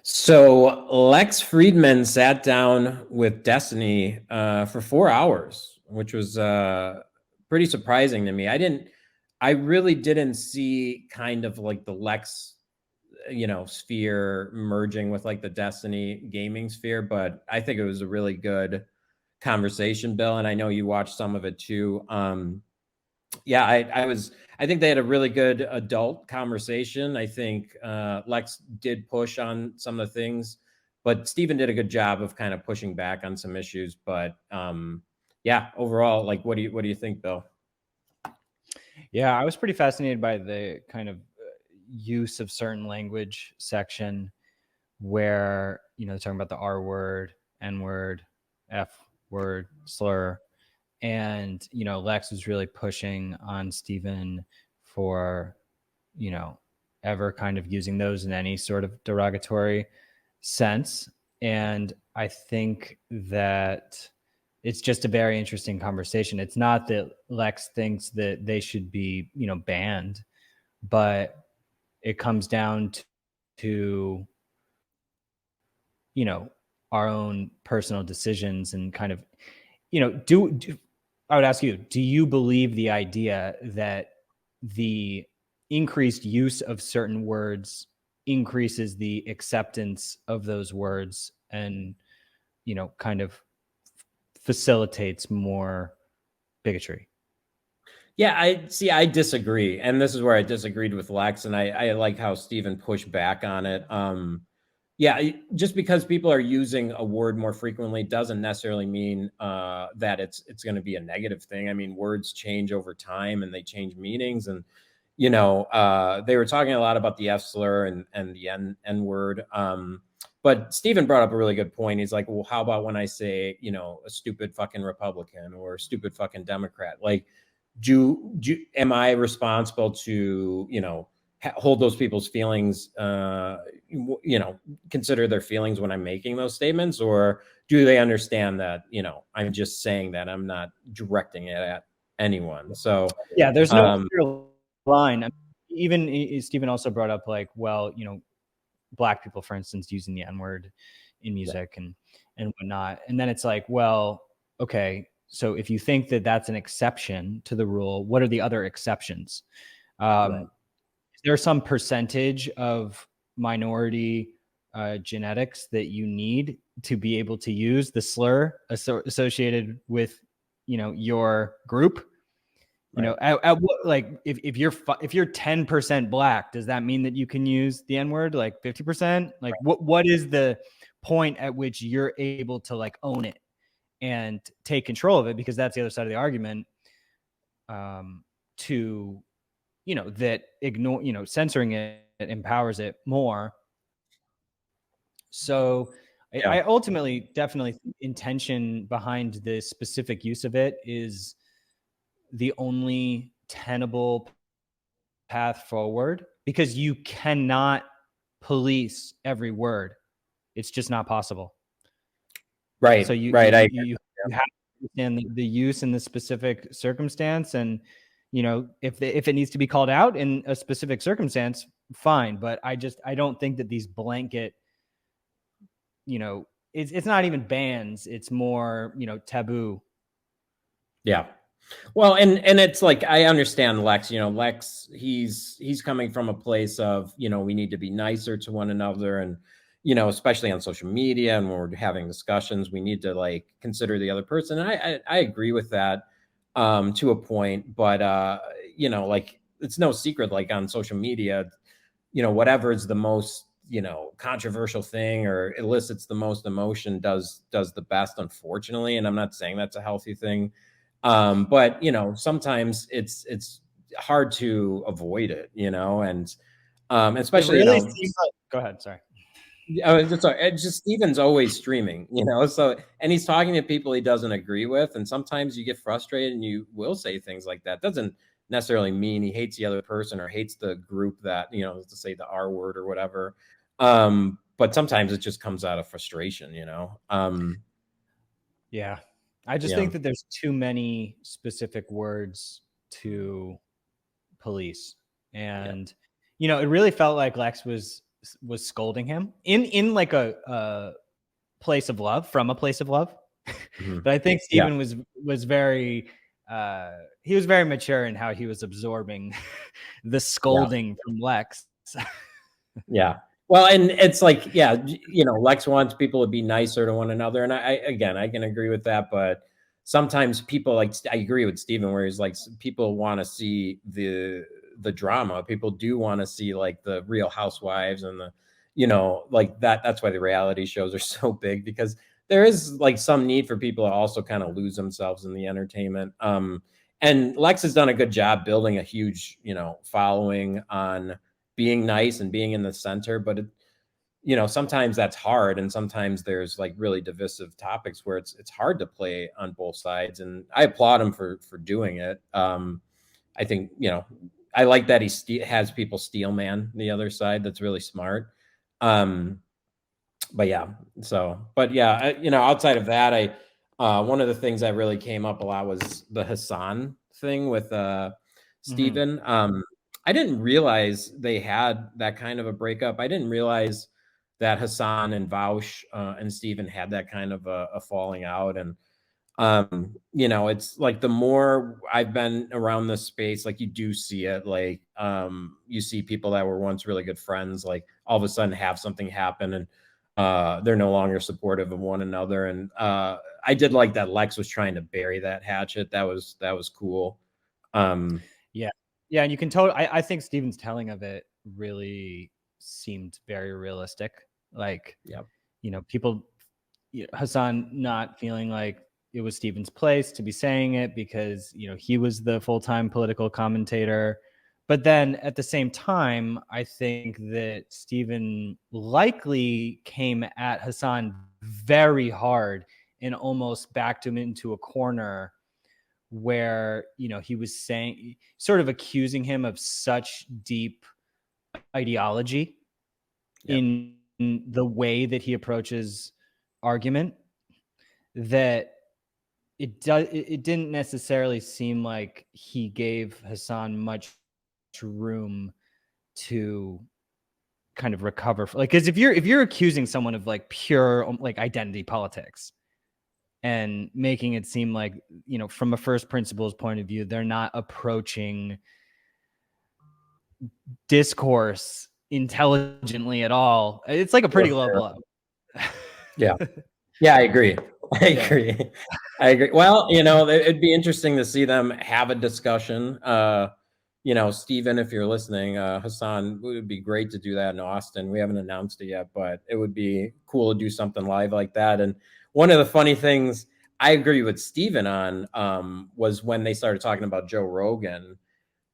So Lex Fridman sat down with Destiny for 4 hours, which was pretty surprising to me. I really didn't see kind of like the Lex, sphere merging with like the Destiny gaming sphere, but I think it was a really good conversation, Bill. And I know you watched some of it too. Yeah, I think they had a really good adult conversation. I think Lex did push on some of the things, but Steven did a good job of kind of pushing back on some issues. But yeah, overall, like, what do you think, Bill? Yeah, I was pretty fascinated by the kind of use of certain language section where, they're talking about the R word, N word, F word, slur. And, Lex was really pushing on Steven for, ever kind of using those in any sort of derogatory sense. And I think that it's just a very interesting conversation. It's not that Lex thinks that they should be, banned, but it comes down to our own personal decisions and kind of, I would ask you, do you believe the idea that the increased use of certain words increases the acceptance of those words and, kind of facilitates more bigotry? Yeah, I disagree. And this is where I disagreed with Lex. And I like how Steven pushed back on it. Yeah, just because people are using a word more frequently doesn't necessarily mean that it's going to be a negative thing. I mean, words change over time and they change meanings. And they were talking a lot about the F slur and the N word. But Steven brought up a really good point. He's like, well, how about when I say, a stupid fucking Republican or a stupid fucking Democrat? Like, am I responsible to, hold those people's feelings, consider their feelings when I'm making those statements? Or do they understand that, I'm just saying that, I'm not directing it at anyone? So yeah, there's no clear line. I mean, even Stephen also brought up like, well, Black people, for instance, using the N word in music and whatnot. And then it's like, well, okay, so if you think that that's an exception to the rule, what are the other exceptions? Right. Is there some percentage of minority genetics that you need to be able to use the slur associated with, your group? Right. At what, like, if you're 10% Black, does that mean that you can use the N word? Like 50%? Like, right. What is the point at which you're able to like own it and take control of it? Because that's the other side of the argument. To, that censoring it empowers it more. So yeah. I ultimately definitely think intention behind the specific use of it is the only tenable path forward, because you cannot police every word. It's just not possible. Right. So you have to understand the use in the specific circumstance. And, if it needs to be called out in a specific circumstance, fine. But I don't think that these blanket, it's not even bans. It's more, taboo. Yeah. Well, and it's like, I understand Lex, Lex, he's coming from a place of, we need to be nicer to one another. And, especially on social media and when we're having discussions, we need to like consider the other person. And I agree with that to a point, but like, it's no secret, like on social media, whatever is the most, controversial thing or elicits the most emotion does the best, unfortunately. And I'm not saying that's a healthy thing. But sometimes it's hard to avoid it, and especially, really seems like, go ahead. Sorry. It's just Steven's always streaming, so, and he's talking to people he doesn't agree with. And sometimes you get frustrated and you will say things like that. Doesn't necessarily mean he hates the other person or hates the group that, to say the R word or whatever. But sometimes it just comes out of frustration, Yeah. I just think that there's too many specific words to police. And, it really felt like Lex was was scolding him in like a place of love, from a place of love. Mhm. But I think Yeah. Steven was very he was very mature in how he was absorbing the scolding from Lex. Yeah. Well, and it's like, yeah, Lex wants people to be nicer to one another, and again, I can agree with that, but sometimes people, like, I agree with Steven where he's like, people want to see the drama. People do want to see like the Real Housewives and the, like that. That's why the reality shows are so big, because there is like some need for people to also kind of lose themselves in the entertainment. And Lex has done a good job building a huge, following on being nice and being in the center, but sometimes that's hard, and sometimes there's like really divisive topics where it's hard to play on both sides, and I applaud him for doing it. I think, I like that he has people steel man the other side. That's really smart. But yeah, outside of that, one of the things that really came up a lot was the Hasan thing with Steven. I didn't realize they had that kind of a breakup. I didn't realize that Hasan and Vaush and Steven had that kind of a falling out. And it's like the more I've been around this space, like you do see it, like you see people that were once really good friends, like all of a sudden have something happen, and they're no longer supportive of one another. And I did like that Lex was trying to bury that hatchet. That was cool. Yeah, and you can totally. I think Steven's telling of it really seemed very realistic. Like, people, Hasan not feeling like it was Steven's place to be saying it because he was the full-time political commentator. But then at the same time, I think that Steven likely came at Hasan very hard and almost backed him into a corner where he was saying, sort of accusing him of such deep ideology in the way that he approaches argument, that it didn't necessarily seem like he gave Hasan much room to kind of recover, like, because if you're accusing someone of like pure like identity politics and making it seem like, from a first principles point of view, they're not approaching discourse intelligently at all, it's like a pretty low blow. Yeah. I agree. I agree. Well, it'd be interesting to see them have a discussion. Steven, if you're listening, Hasan, it would be great to do that in Austin. We haven't announced it yet, but it would be cool to do something live like that. And one of the funny things I agree with Steven on was when they started talking about Joe Rogan.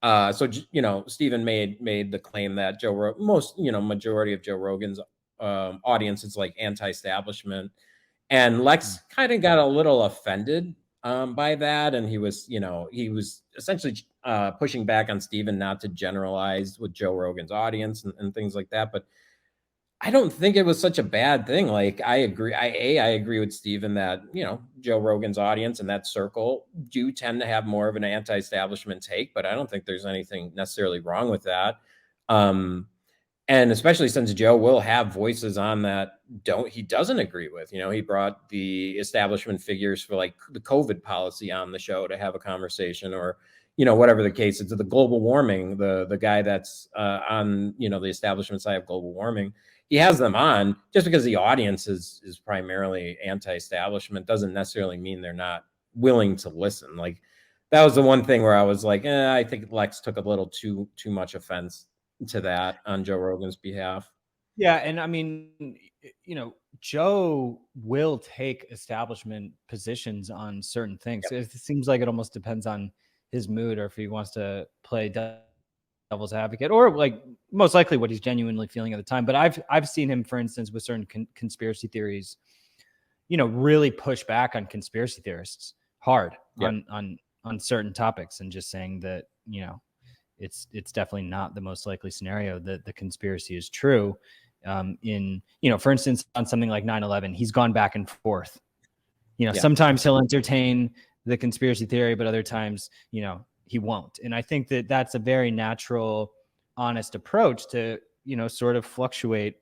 So Steven made the claim that majority of Joe Rogan's audience is like anti-establishment, and Lex kind of got a little offended by that, and he was essentially pushing back on Steven not to generalize with Joe Rogan's audience and things like that. But I don't think it was such a bad thing. Like, I agree. I agree with Steven that, Joe Rogan's audience and that circle do tend to have more of an anti-establishment take, but I don't think there's anything necessarily wrong with that. And especially since Joe will have voices on that he doesn't agree with. He brought the establishment figures for like the COVID policy on the show to have a conversation, or whatever the case. It's the global warming, the guy that's on the establishment side of global warming. He has them on. Just because the audience is primarily anti-establishment doesn't necessarily mean they're not willing to listen. Like, that was the one thing where I was like, I think Lex took a little too much offense to that on Joe Rogan's behalf. Yeah, and I mean, Joe will take establishment positions on certain things. It seems like it almost depends on his mood, or if he wants to play devil's advocate, or like most likely what he's genuinely feeling at the time. But I've seen him, for instance, with certain conspiracy theories, really push back on conspiracy theorists hard on certain topics, and just saying that it's definitely not the most likely scenario that the conspiracy is true. For instance, on something like 9/11, he's gone back and forth. Sometimes he'll entertain the conspiracy theory, but other times, he won't. And I think that that's a very natural, honest approach to sort of fluctuate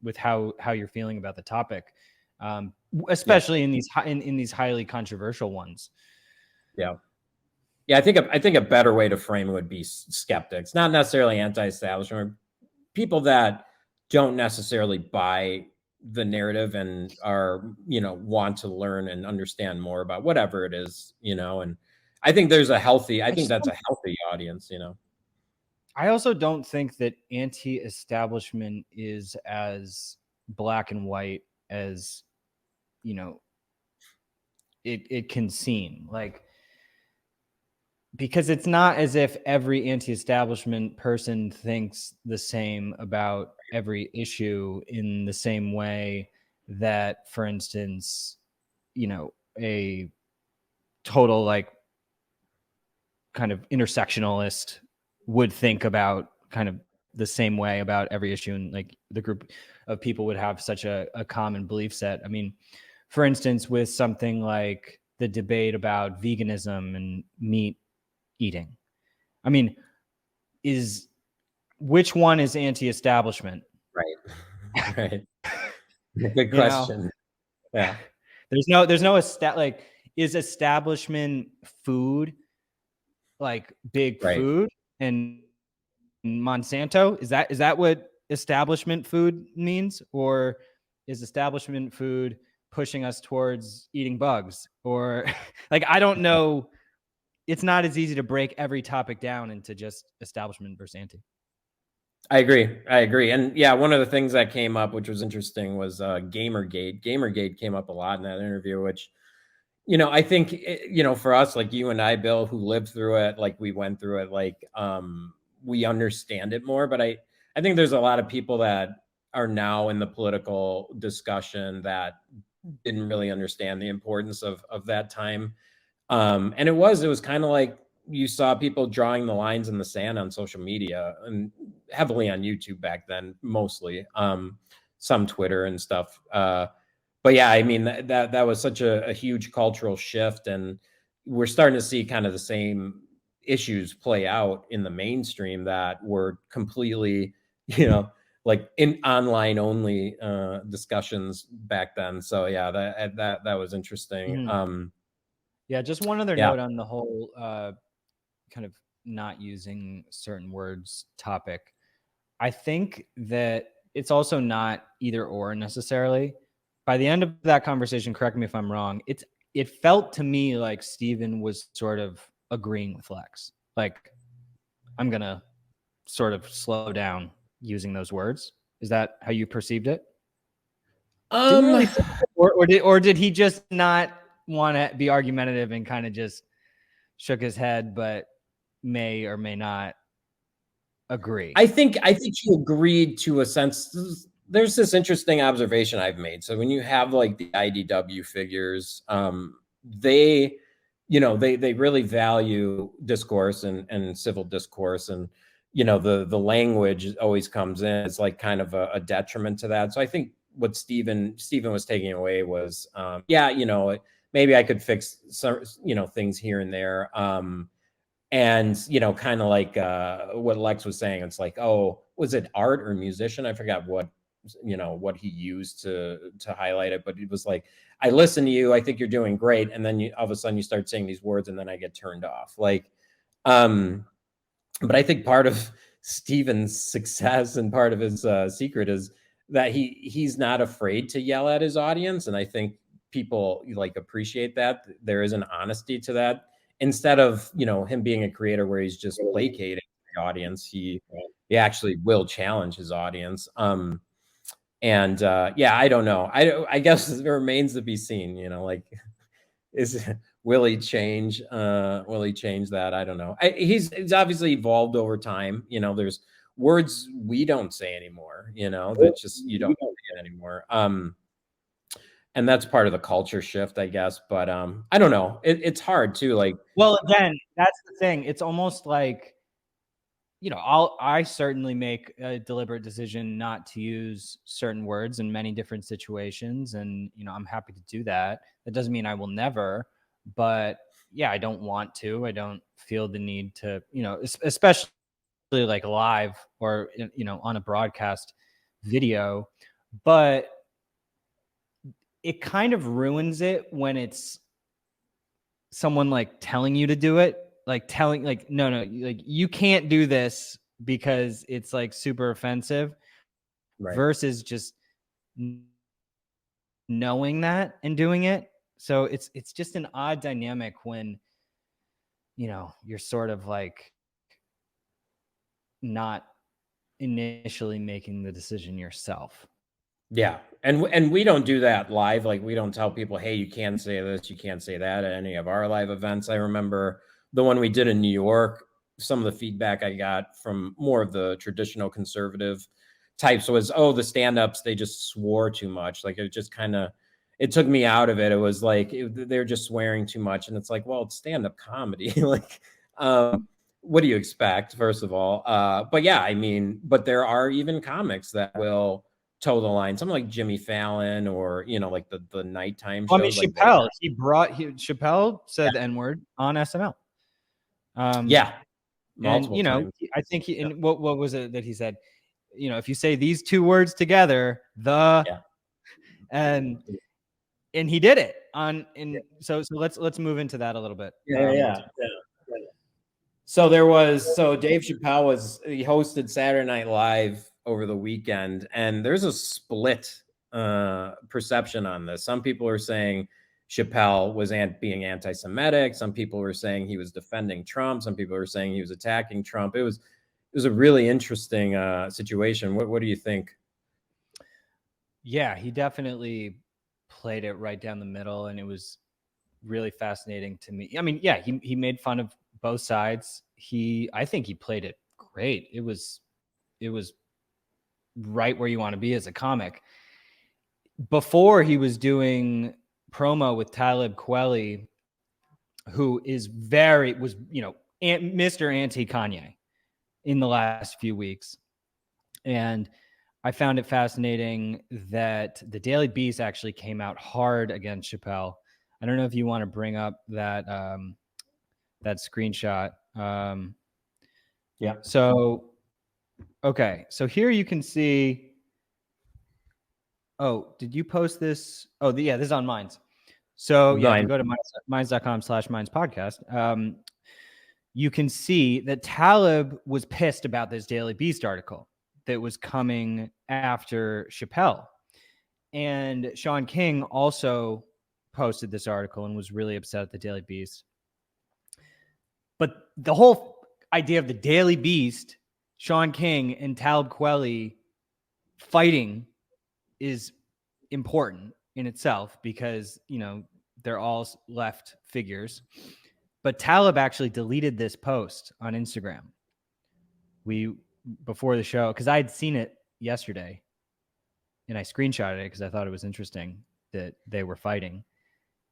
with how you're feeling about the topic, especially in these highly controversial ones. Yeah. Yeah, I think a better way to frame it would be skeptics, not necessarily anti-establishment, people that don't necessarily buy the narrative and are, want to learn and understand more about whatever it is, and I think that's a healthy audience. I also don't think that anti-establishment is as black and white as it can seem like, because it's not as if every anti-establishment person thinks the same about every issue in the same way that, for instance, a total like kind of intersectionalist would think about kind of the same way about every issue, and like the group of people would have such a common belief set. I mean, for instance, with something like the debate about veganism and meat eating, I mean, which one is anti-establishment? Right. Right. Good question. Yeah. There's no like, is establishment food like big Right. food and Monsanto? Is that what establishment food means? Or is establishment food pushing us towards eating bugs? Or like, I don't know. It's not as easy to break every topic down into just establishment versus anti. I agree. And yeah, one of the things that came up, which was interesting, was Gamergate. Gamergate came up a lot in that interview, which, I think, for us, like you and I, Bill, who lived through it, like we went through it, like we understand it more. But I think there's a lot of people that are now in the political discussion that didn't really understand the importance of that time. And it was kind of like you saw people drawing the lines in the sand on social media, and heavily on YouTube back then, mostly, some Twitter and stuff. But yeah, I mean, that was such a huge cultural shift, and we're starting to see kind of the same issues play out in the mainstream that were completely, like in online only discussions back then. So yeah, that was interesting. Mm-hmm. Yeah, just one other note on the whole kind of not using certain words topic. I think that it's also not either or necessarily. By the end of that conversation, correct me if I'm wrong, it felt to me like Steven was sort of agreeing with Lex. Like, I'm going to sort of slow down using those words. Is that how you perceived it? Didn't really think, or did he just not want to be argumentative and kind of just shook his head, but may or may not agree? I think he agreed to a sense. There's this interesting observation I've made. So when you have like the IDW figures, they, they really value discourse and civil discourse, and the language always comes in as like kind of a detriment to that. So I think what Steven was taking away was, maybe I could fix some, things here and there. And kind of like what Lex was saying, it's like, oh, was it art or musician? I forgot what he used to highlight it, but it was like, I listen to you, I think you're doing great, and then all of a sudden you start saying these words, and then I get turned off. Like, but I think part of Steven's success and part of his secret is that he's not afraid to yell at his audience, and I think people like appreciate that. There is an honesty to that, instead of him being a creator where he's just placating the audience. He actually will challenge his audience. And I don't know. I guess it remains to be seen. Like, will he change? Will he change that? I don't know. He's obviously evolved over time. There's words we don't say anymore. That just you don't say it anymore. And that's part of the culture shift, I guess. But I don't know. It's hard too. Like, well, again, that's the thing. It's almost like, I certainly make a deliberate decision not to use certain words in many different situations, and I'm happy to do that. That doesn't mean I will never, but yeah, I don't want to. I don't feel the need to, especially like live or, you know, on a broadcast video, but it kind of ruins it when it's someone like telling you to do it, like telling, like, no, like you can't do this because it's like super offensive, Right. versus just knowing that and doing it. So it's just an odd dynamic when, you know, you're sort of like not initially making the decision yourself. Yeah. And we don't do that live. Like, we don't tell people, hey, you can't say this, you can't say that at any of our live events. I remember the one we did in New York, some of the feedback I got from more of the traditional conservative types was, oh, the stand-ups, they just swore too much. Like, it just kind of, it took me out of it. It was like they're just swearing too much. And it's like, well, it's stand-up comedy. Like, what do you expect, first of all? But yeah, I mean, but there are even comics that will toe the line. Something like Jimmy Fallon, or, you know, like the nighttime shows. I mean, like Chappelle, Chappelle said the N-word on SNL. Yeah, and multiple you know, times. I think he, and what was it that he said? You know, if you say these two words together, Yeah. and he did it on. And so let's move into that a little bit. Yeah. So Dave Chappelle he hosted Saturday Night Live over the weekend, and there's a split perception on this. Some people are saying Chappelle was being anti-Semitic. Some people were saying he was defending Trump. Some people were saying he was attacking Trump. It was a really interesting situation. What do you think? Yeah, he definitely played it right down the middle, and it was really fascinating to me. I mean, yeah, he made fun of both sides. I think he played it great. It was right where you want to be as a comic. Before, he was doing promo with Talib Kweli, who was Mr. Anti Kanye in the last few weeks. And I found it fascinating that the Daily Beast actually came out hard against Chappelle. I don't know if you want to bring up that that screenshot. Yeah. So, okay. So here you can see. Oh, did you post this? Oh, yeah, this is on Minds. So yeah, if you go to minds.com/Minds podcast, you can see that Talib was pissed about this Daily Beast article that was coming after Chappelle. And Sean King also posted this article and was really upset at the Daily Beast. But the whole idea of the Daily Beast, Sean King and Talib Kweli fighting is important in itself because, you know, they're all left figures. But Talib actually deleted this post on Instagram. Before the show, because I had seen it yesterday and I screenshotted it because I thought it was interesting that they were fighting.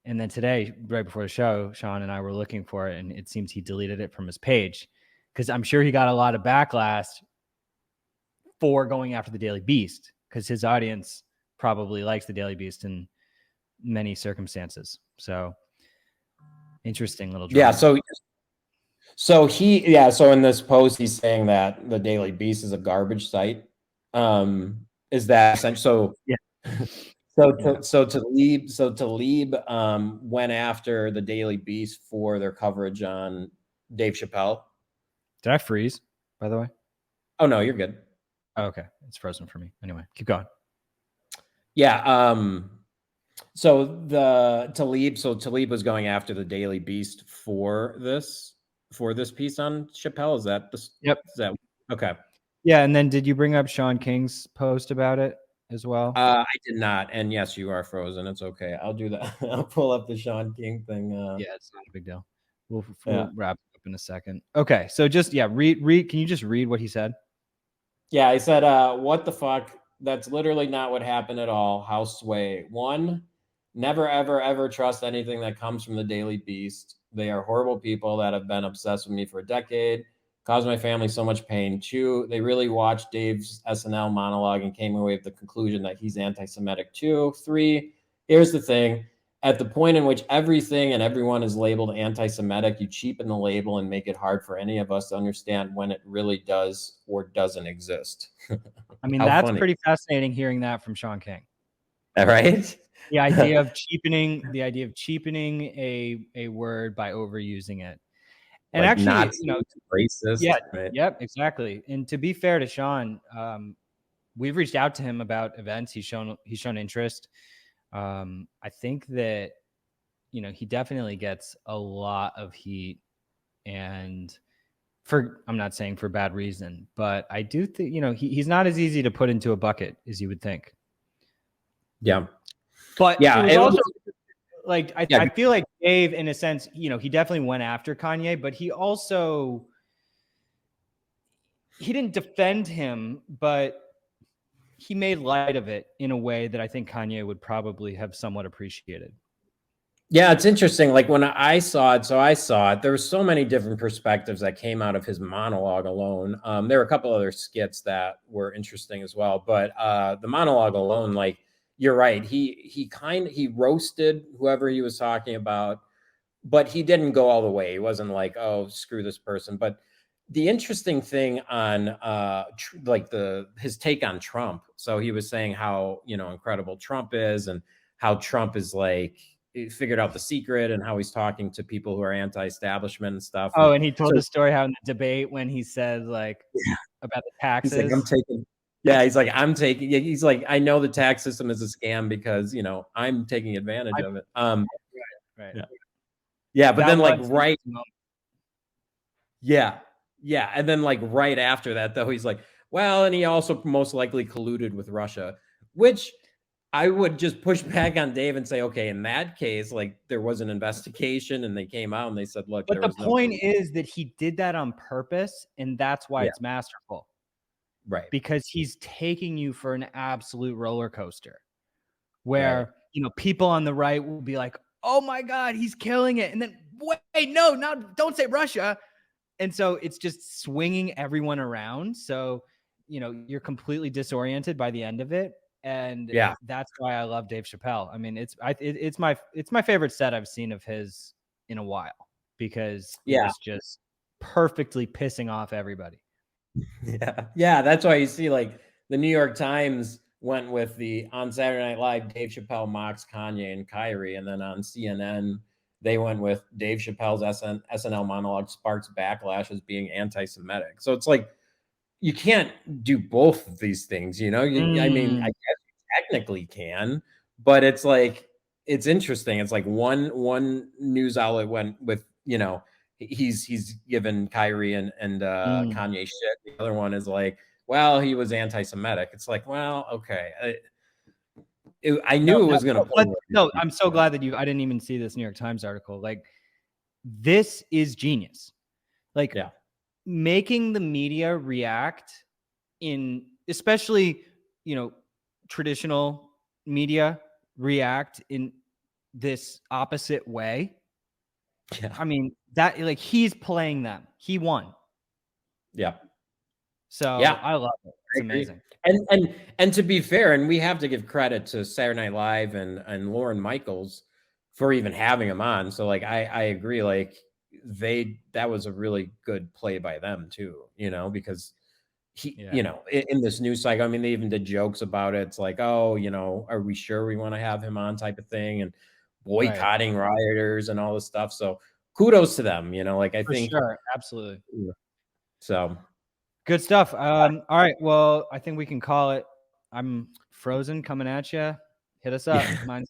And then today, right before the show, Sean and I were looking for it, and it seems he deleted it from his page because I'm sure he got a lot of backlash for going after the Daily Beast because his audience probably likes the Daily Beast in many circumstances. So interesting little drama. Yeah. So in this post, he's saying that the Daily Beast is a garbage site. Is that essentially? So yeah. Talib went after the Daily Beast for their coverage on Dave Chappelle. Did I freeze, by the way? Oh no, you're good. Oh, okay, it's frozen for me. Anyway, keep going. Yeah. Talib was going after the Daily Beast for this piece on Chappelle. Is that the? Yep. Is that okay? Yeah, and then did you bring up Sean King's post about it as well? I did not. And yes, you are frozen. It's okay. I'll do that. I'll pull up the Sean King thing. Yeah, it's not a big deal. We'll wrap it up in a second. Okay, so just read. Can you just read what he said? Yeah, I said, what the fuck? That's literally not what happened at all. How sway. 1, never, ever, ever trust anything that comes from the Daily Beast. They are horrible people that have been obsessed with me for a decade, caused my family so much pain. 2, they really watched Dave's SNL monologue and came away with the conclusion that he's anti-Semitic too. 3, here's the thing. at the point in which everything and everyone is labeled anti-Semitic, you cheapen the label and make it hard for any of us to understand when it really does or doesn't exist. I mean, How that's funny. pretty fascinating hearing that from Sean King. All right. The idea of cheapening a word by overusing it. And Like actually, Nazi, racist. yeah, Right. yep, exactly. And to be fair to Sean, we've reached out to him about events. He's shown interest. I think that, he definitely gets a lot of heat, and I'm not saying for bad reason, but I do think, he's not as easy to put into a bucket as you would think. Yeah. But yeah, it was also like, yeah. I feel like Dave, in a sense, he definitely went after Kanye, but he didn't defend him, but he made light of it in a way that I think Kanye would probably have somewhat appreciated. Yeah, it's interesting. Like when I saw it, there were so many different perspectives that came out of his monologue alone. There were a couple other skits that were interesting as well, but the monologue alone, like you're right, he roasted whoever he was talking about, but he didn't go all the way. He wasn't like, oh, screw this person. But the interesting thing on like his take on Trump. So he was saying how incredible Trump is, and how Trump is like he figured out the secret, and how he's talking to people who are anti-establishment and stuff. Oh, and he told the story how in the debate when he said like about the He's like, taxes. I'm taking. Yeah, he's like, I'm taking. Yeah, he's like, I know the tax system is a scam because I'm taking advantage of it. Right. Yeah, yeah, but That then like was right. Yeah. Yeah. And then like right after that, though, he's like, well, and he also most likely colluded with Russia, which I would just push back on Dave and say, okay, in that case, like there was an investigation and they came out and they said, look, But there the was no point collusion. is that he did that on purpose, and that's why Yeah. it's masterful. Right. Because he's taking you for an absolute roller coaster Right. where, people on the right will be like, oh my God, he's killing it. And then, wait, no, don't say Russia. And so it's just swinging everyone around. So, you're completely disoriented by the end of it. And Yeah. that's why I love Dave Chappelle. I mean, it's my favorite set I've seen of his in a while, because it Yeah. was just perfectly pissing off everybody. Yeah. Yeah. That's why you see like the New York Times went with on Saturday Night Live, Dave Chappelle mocks Kanye and Kyrie. And then on CNN, they went with Dave Chappelle's SNL monologue sparks backlash as being anti-Semitic. So it's like, you can't do both of these things, I mean, I Mm. guess you technically can, but it's like, it's interesting. It's like one news outlet went with, he's given Kyrie and Mm. Kanye shit. The other one is like, well, he was anti-Semitic. It's like, well, okay. I No, knew it was going to play. no, I'm so glad that I didn't even see this New York Times article. Like, this is genius. Like, Yeah. making the media react especially, traditional media react in this opposite way. Yeah. I mean, that, like, he's playing them. He won. Yeah. So Yeah. I love it. It's amazing. And to be fair, and we have to give credit to Saturday Night Live and Lauren Michaels for even having him on. So like I agree, like that was a really good play by them too, because he, Yeah. in this news cycle, I mean, they even did jokes about it. It's like, oh, are we sure we want to have him on type of thing, and Right. boycotting rioters and all this stuff. So kudos to them, like I For think sure. Absolutely. so. Good stuff. All right. Well, I think we can call it. I'm frozen coming at you. Hit us up. Mine's